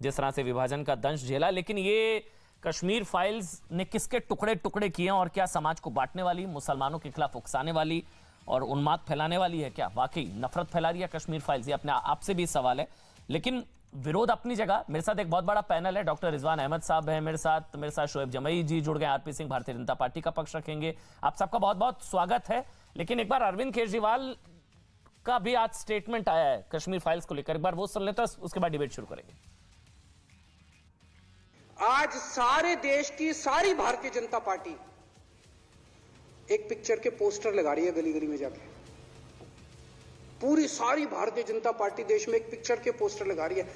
जिस तरह से विभाजन का दंश झेला, लेकिन ये कश्मीर फाइल्स ने किसके टुकड़े टुकड़े किए और क्या समाज को बांटने वाली, मुसलमानों के खिलाफ उकसाने वाली और उन्माद फैलाने वाली है? क्या वाकई नफरत फैला रही है कश्मीर फाइल्स? ये अपने आप से भी सवाल है, लेकिन विरोध अपनी जगह। मेरे साथ एक बहुत बड़ा पैनल है, डॉक्टर रिजवान अहमद साहब है मेरे साथ शोएब जमई जी जुड़ गए, आरपी सिंह भारतीय जनता पार्टी का पक्ष रखेंगे। आप सबका बहुत बहुत स्वागत है। लेकिन एक बार अरविंद केजरीवाल का भी आज स्टेटमेंट आया है कश्मीर फाइल्स को लेकर, एक बार वो सुन लेते हैं, उसके बाद डिबेट शुरू करेंगे। आज सारे देश की सारी भारतीय जनता पार्टी एक पिक्चर के पोस्टर लगा रही है गली गली में जाके। पूरी सारी भारतीय जनता पार्टी देश में एक पिक्चर के पोस्टर लगा रही है।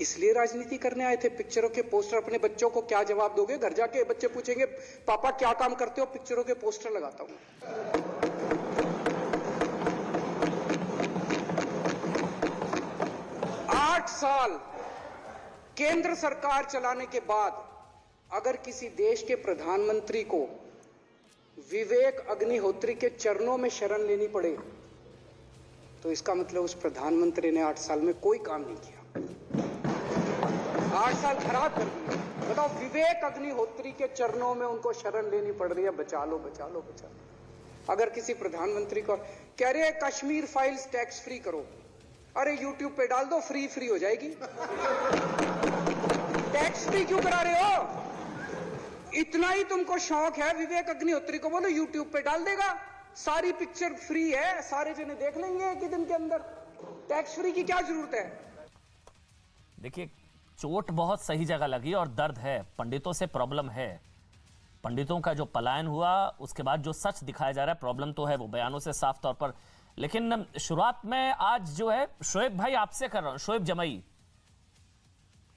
इसलिए राजनीति करने आए थे? पिक्चरों के पोस्टर। अपने बच्चों को क्या जवाब दोगे? घर जाके बच्चे पूछेंगे पापा क्या काम करते हो? पिक्चरों के पोस्टर लगाता हूं। 8 साल केंद्र सरकार चलाने के बाद अगर किसी देश के प्रधानमंत्री को विवेक अग्निहोत्री के चरणों में शरण लेनी पड़े तो इसका मतलब उस प्रधानमंत्री ने 8 साल में कोई काम नहीं किया। 8 साल खराब कर दिए। बताओ, विवेक अग्निहोत्री के चरणों में उनको शरण लेनी पड़ रही है, बचा लो बचा लो बचा लो। अगर किसी प्रधानमंत्री को कह रहे हैं कश्मीर फाइल्स टैक्स फ्री करो, अरे यूट्यूब पे डाल दो, फ्री हो जाएगी। टैक्स फ्री क्यों करा रहे हो? इतना ही तुमको शौक है, विवेक अग्निहोत्री को बोलो यूट्यूब पे डाल देगा, सारी पिक्चर फ्री है, सारे जने देख लेंगे एक ही दिन के अंदर। टैक्स फ्री की क्या जरूरत है? देखिए, चोट बहुत सही जगह लगी और दर्द है, पंडितों से प्रॉब्लम है। पंडितों का जो पलायन हुआ उसके बाद जो सच दिखाया जा रहा है, प्रॉब्लम तो है वो बयानों से साफ तौर पर। लेकिन शुरुआत में आज जो है शोएब भाई आपसे कर रहा हूं, शोएब जमई,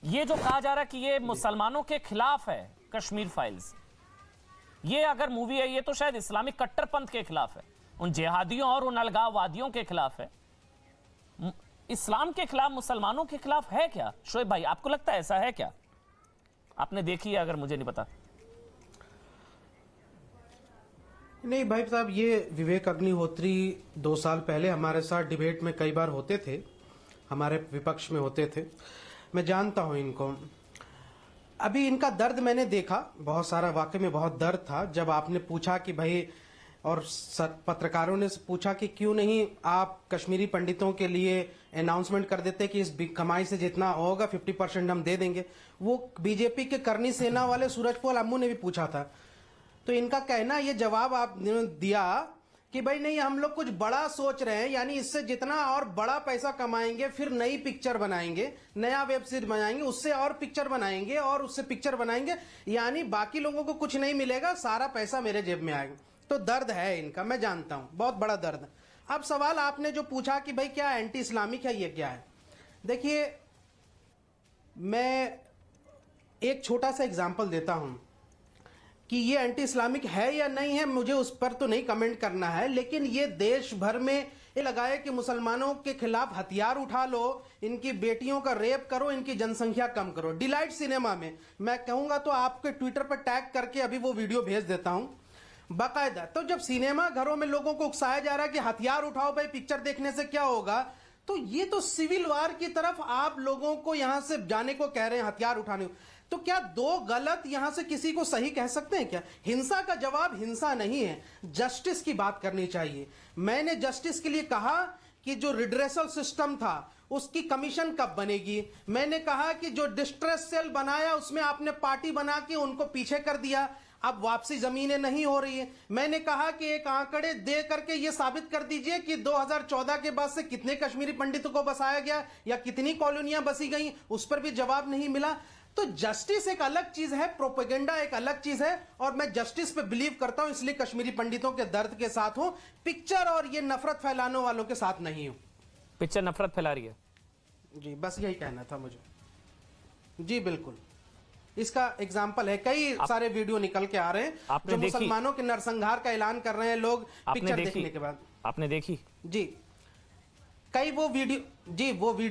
ये जो कहा जा रहा है कि ये मुसलमानों के खिलाफ है कश्मीर फाइल्स, ये अगर मूवी है ये तो शायद इस्लामिक कट्टरपंथ के खिलाफ है, उन जिहादियों और उन अलगाववादियों के खिलाफ है। इस्लाम के खिलाफ, मुसलमानों के खिलाफ है क्या? शोएब भाई, आपको लगता है ऐसा है क्या? आपने देखी है? अगर मुझे नहीं पता। नहीं भाई साहब, ये विवेक अग्निहोत्री 2 साल पहले हमारे साथ डिबेट में कई बार होते थे, हमारे विपक्ष में होते थे, मैं जानता हूं इनको। अभी इनका दर्द मैंने देखा, बहुत सारा, वाकई में बहुत दर्द था। जब आपने पूछा कि भाई, और पत्रकारों ने पूछा कि क्यों नहीं आप कश्मीरी पंडितों के लिए अनाउंसमेंट कर देते कि इस कमाई से जितना होगा 50% हम दे देंगे। वो बीजेपी के करनी सेना वाले सूरजपोल अम्मू ने भी पूछा था, तो इनका कहना, ये जवाब आपने दिया कि भाई नहीं, हम लोग कुछ बड़ा सोच रहे हैं, यानी इससे जितना और बड़ा पैसा कमाएंगे फिर नई पिक्चर बनाएंगे, नया वेब सीरीज बनाएंगे, उससे और पिक्चर बनाएंगे और उससे पिक्चर बनाएंगे, यानी बाकी लोगों को कुछ नहीं मिलेगा, सारा पैसा मेरे जेब में आएगा। तो दर्द है इनका, मैं जानता हूं, बहुत बड़ा दर्द। अब सवाल आपने जो पूछा कि भाई क्या एंटी इस्लामिक है, ये क्या है? देखिए, मैं एक छोटा सा एग्जाम्पल देता हूं कि ये एंटी इस्लामिक है या नहीं है, मुझे उस पर तो नहीं कमेंट करना है, लेकिन ये देश भर में ये लगाए कि मुसलमानों के खिलाफ हथियार उठा लो, इनकी बेटियों का रेप करो, इनकी जनसंख्या कम करो। डिलाइट सिनेमा में, मैं कहूंगा तो आपके ट्विटर पर टैग करके अभी वो वीडियो भेज देता हूं बाकायदा। तो जब सिनेमा घरों में लोगों को उकसाया जा रहा है कि हथियार उठाओ भाई, पिक्चर देखने से क्या होगा, तो ये तो सिविल वार की तरफ आप लोगों को यहां से जाने को कह रहे हैं, हथियार उठाने। तो क्या दो गलत यहां से किसी को सही कह सकते हैं क्या? हिंसा का जवाब हिंसा नहीं है, जस्टिस की बात करनी चाहिए। मैंने जस्टिस के लिए कहा कि जो रिड्रेसल सिस्टम था उसकी कमीशन कब बनेगी। मैंने कहा कि जो डिस्ट्रेस सेल बनाया उसमें आपने पार्टी बना के उनको पीछे कर दिया, अब वापसी जमीनें नहीं हो रही है। मैंने कहा कि एक आंकड़े दे करके ये साबित कर दीजिए कि 2014 के बाद से कितने कश्मीरी पंडितों को बसाया गया या कितनी कॉलोनियां बसी गई, उस पर भी जवाब नहीं मिला। तो जस्टिस एक अलग चीज है, प्रोपेगेंडा एक अलग चीज है, और मैं जस्टिस पे बिलीव करता हूं, इसलिए कश्मीरी पंडितों के दर्द के साथ हूं, पिक्चर और ये नफरत फैलाने वालों के साथ नहीं हूं। पिक्चर नफरत फैला रही है जी, बस यही कहना था मुझे। जी बिल्कुल, इसका एग्जाम्पल है, कई सारे वीडियो निकल के आ रहे हैं जो मुसलमानों के नरसंहार का ऐलान कर रहे हैं लोग पिक्चर देखने के बाद। आपने देखी? जी, कई वो वीडियो, जी वो वीडियो